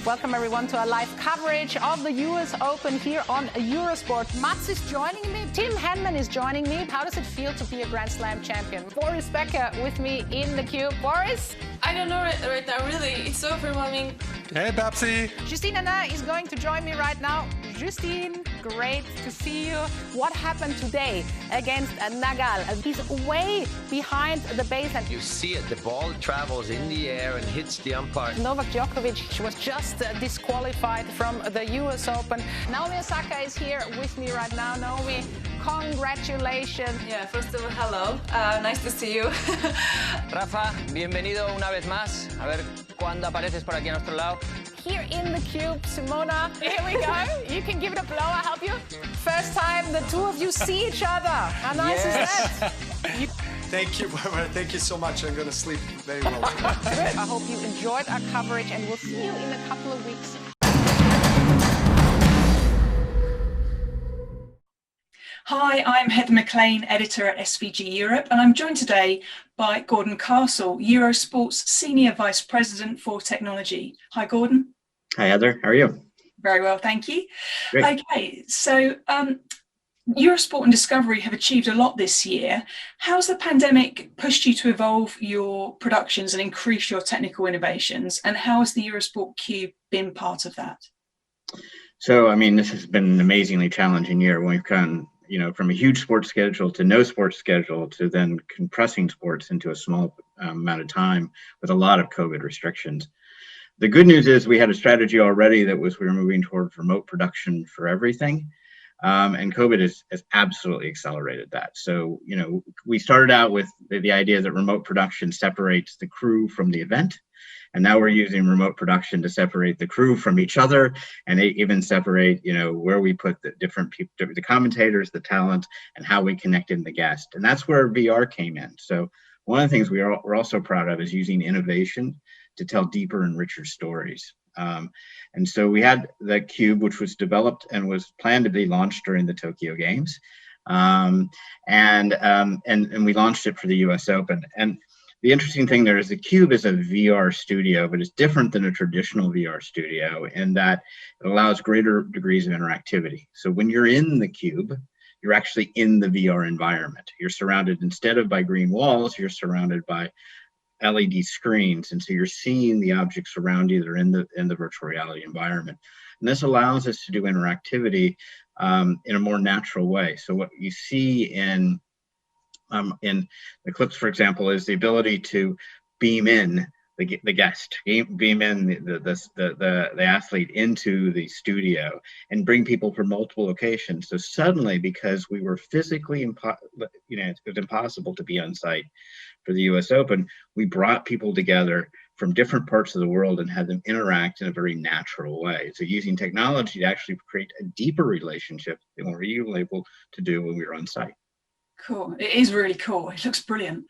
Welcome everyone to a live coverage of the US Open here on Eurosport. Mats is joining me, Tim Henman is joining me. How does it feel to be a Grand Slam champion? Boris Becker with me in the cube. Boris? I don't know right now, really. It's so overwhelming. Hey, Babsy. Justine Henin is going to join me right now. Justine, great to see you. What happened today against Nagal? He's way behind the baseline. You see it, the ball travels in the air and hits the umpire. Novak Djokovic was just disqualified from the US Open. Naomi Osaka is here with me right now. Naomi, congratulations. Yeah, first of all, hello. Nice to see you. Rafa, bienvenido una vez más. A ver cuándo apareces por aquí a nuestro lado. Here in the cube, Simona, here we go. You can give it a blow, I'll help you. First time the two of you see each other. How nice is that? Thank you, Barbara. Thank you so much. I'm going to sleep very well tonight. Good. I hope you enjoyed our coverage and we'll see you in a couple of weeks. Hi, I'm Heather McLean, editor at SVG Europe, and I'm joined today by Gordon Castle, Eurosport's Senior Vice President for Technology. Hi, Gordon. Hi, Heather. How are you? Very well, thank you. Great. Okay, so Eurosport and Discovery have achieved a lot this year. How's the pandemic pushed you to evolve your productions and increase your technical innovations? And how has the Eurosport Cube been part of that? So, I mean, this has been an amazingly challenging year. We've gone, from a huge sports schedule to no sports schedule to then compressing sports into a small amount of time with a lot of COVID restrictions. The good news is we had a strategy already that we were moving towards remote production for everything. And COVID has absolutely accelerated that. So, we started out with the idea that remote production separates the crew from the event. And now we're using remote production to separate the crew from each other and even separate, where we put the different people, the commentators, the talent, and how we connect in the guest. And that's where VR came in. So one of the things we're also proud of is using innovation to tell deeper and richer stories. And so we had the Cube, which was developed and was planned to be launched during the Tokyo Games. And we launched it for the US Open. And the interesting thing there is the Cube is a VR studio, but it's different than a traditional VR studio in that it allows greater degrees of interactivity. So when you're in the Cube, you're actually in the VR environment. You're surrounded, instead of by green walls, you're surrounded by LED screens. And so you're seeing the objects around you that are in the virtual reality environment. And this allows us to do interactivity in a more natural way. So what you see in the clips, for example, is the ability to beam in the guest, beam in the athlete into the studio and bring people from multiple locations. So suddenly, because we were physically, it was impossible to be on site for the US Open, we brought people together from different parts of the world and had them interact in a very natural way. So using technology to actually create a deeper relationship than what we were able to do when we were on site. Cool. It is really cool. It looks brilliant.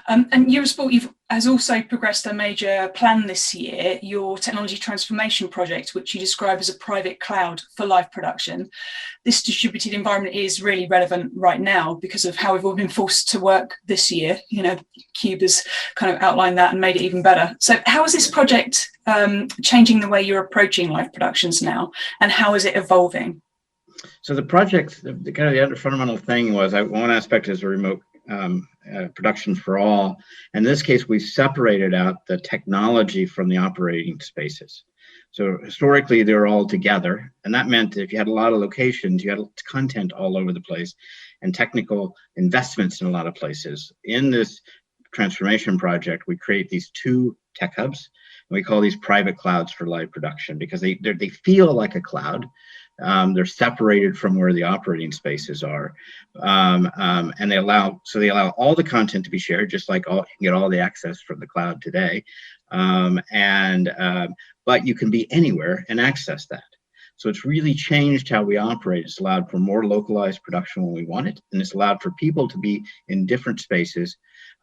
And Eurosport has also progressed a major plan this year, your technology transformation project, which you describe as a private cloud for live production. This distributed environment is really relevant right now because of how we've all been forced to work this year. Cube has kind of outlined that and made it even better. So how is this project changing the way you're approaching live productions now, and how is it evolving? So the project, the other fundamental thing was, one aspect is a remote production for all. In this case, we separated out the technology from the operating spaces. So historically, they were all together. And that meant if you had a lot of locations, you had content all over the place and technical investments in a lot of places. In this transformation project, we create these two tech hubs. And we call these private clouds for live production because they feel like a cloud. They're separated from where the operating spaces are, and they allow all the content to be shared, just like you can get all the access from the cloud today. But you can be anywhere and access that. So it's really changed how we operate. It's allowed for more localized production when we want it, and it's allowed for people to be in different spaces,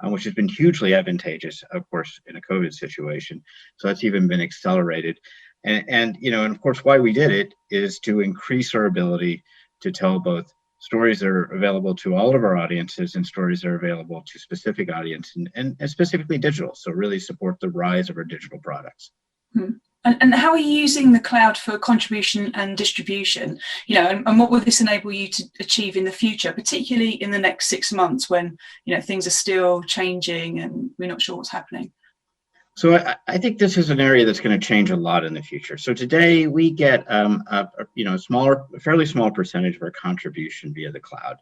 which has been hugely advantageous, of course, in a COVID situation. So that's even been accelerated. And of course, why we did it is to increase our ability to tell both stories that are available to all of our audiences and stories that are available to specific audience and specifically digital. So really support the rise of our digital products. And how are you using the cloud for contribution and distribution? You know, and what will this enable you to achieve in the future, particularly in the next 6 months when, you know, things are still changing and we're not sure what's happening? So I think this is an area that's going to change a lot in the future. So today we get a fairly small percentage of our contribution via the cloud.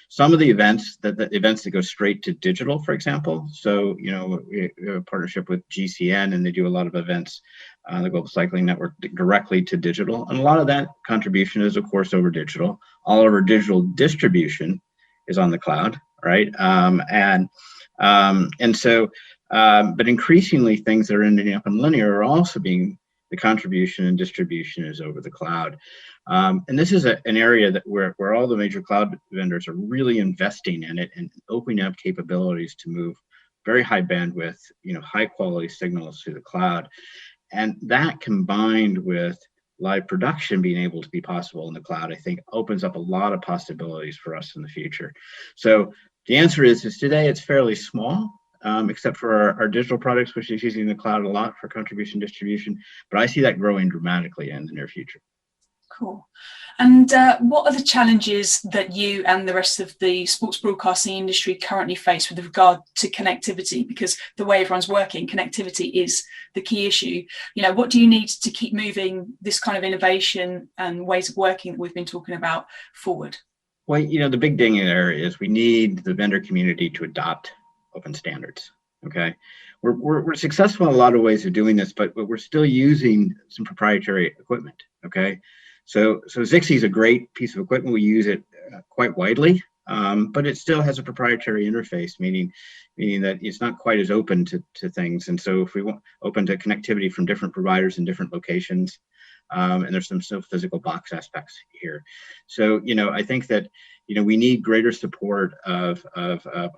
Some of the events that go straight to digital, for example. So, you know, we have a partnership with GCN, and they do a lot of events, the Global Cycling Network, directly to digital. And a lot of that contribution is, of course, over digital. All of our digital distribution is on the cloud, right? But increasingly, things that are ending up in linear are also being, the contribution and distribution is over the cloud. And this is an area that where all the major cloud vendors are really investing in it and opening up capabilities to move very high bandwidth, you know, high quality signals to the cloud. And that, combined with live production being able to be possible in the cloud, I think opens up a lot of possibilities for us in the future. So the answer is today it's fairly small. Except for our digital products, which is using the cloud a lot for contribution distribution. But I see that growing dramatically in the near future. Cool. And what are the challenges that you and the rest of the sports broadcasting industry currently face with regard to connectivity? Because the way everyone's working, connectivity is the key issue. You know, what do you need to keep moving this kind of innovation and ways of working that we've been talking about forward? Well, you know, the big thing there is we need the vendor community to adopt open standards. Okay, we're successful in a lot of ways of doing this, but we're still using some proprietary equipment. Okay, so Zixi is a great piece of equipment. We use it quite widely, but it still has a proprietary interface, meaning that it's not quite as open to things. And so if we want open to connectivity from different providers in different locations, and there's some physical box aspects here. So, you know, I think that, you know, we need greater support of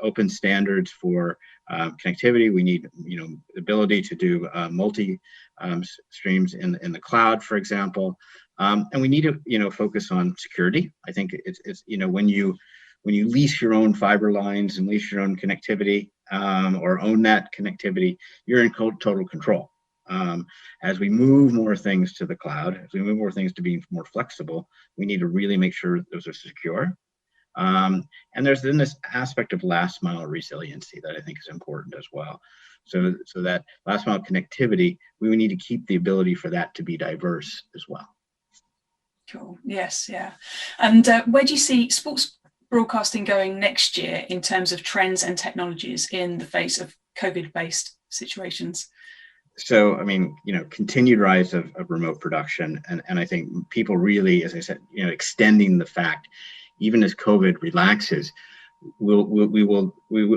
open standards for connectivity. We need, you know, the ability to do multi streams in the cloud, for example, and we need to, you know, focus on security. I think it's you know, when you lease your own fiber lines and lease your own connectivity, or own that connectivity, you're in total control. As we move more things to the cloud, as we move more things to being more flexible, we need to really make sure those are secure. And there's then this aspect of last mile resiliency that I think is important as well. So that last mile connectivity, we need to keep the ability for that to be diverse as well. Cool. Yes. Yeah. And where do you see sports broadcasting going next year in terms of trends and technologies in the face of COVID-based situations? So, I mean, you know, continued rise of remote production. And I think people really, as I said, you know, extending the fact, even as COVID relaxes, we will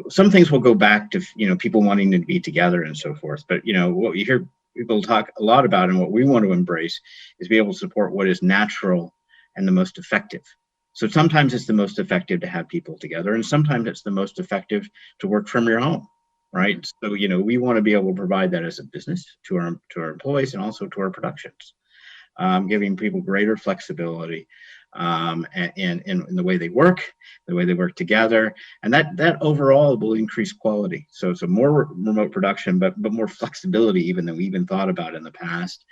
some things will go back to, you know, people wanting to be together and so forth. But, you know, what you hear people talk a lot about and what we want to embrace is be able to support what is natural and the most effective. So sometimes it's the most effective to have people together, and sometimes it's the most effective to work from your home. Right. So, you know, we want to be able to provide that as a business to our employees and also to our productions, giving people greater flexibility in the way they work together. And that overall will increase quality. So more remote production, but more flexibility even than we even thought about in the past.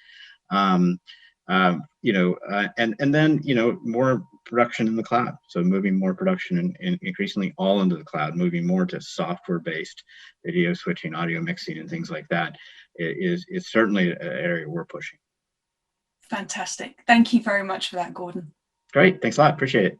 You know, and then, you know, more production in the cloud. So moving more production and increasingly all into the cloud, moving more to software-based video switching, audio mixing, and things like that is certainly an area we're pushing. Fantastic. Thank you very much for that, Gordon. Great. Thanks a lot. Appreciate it.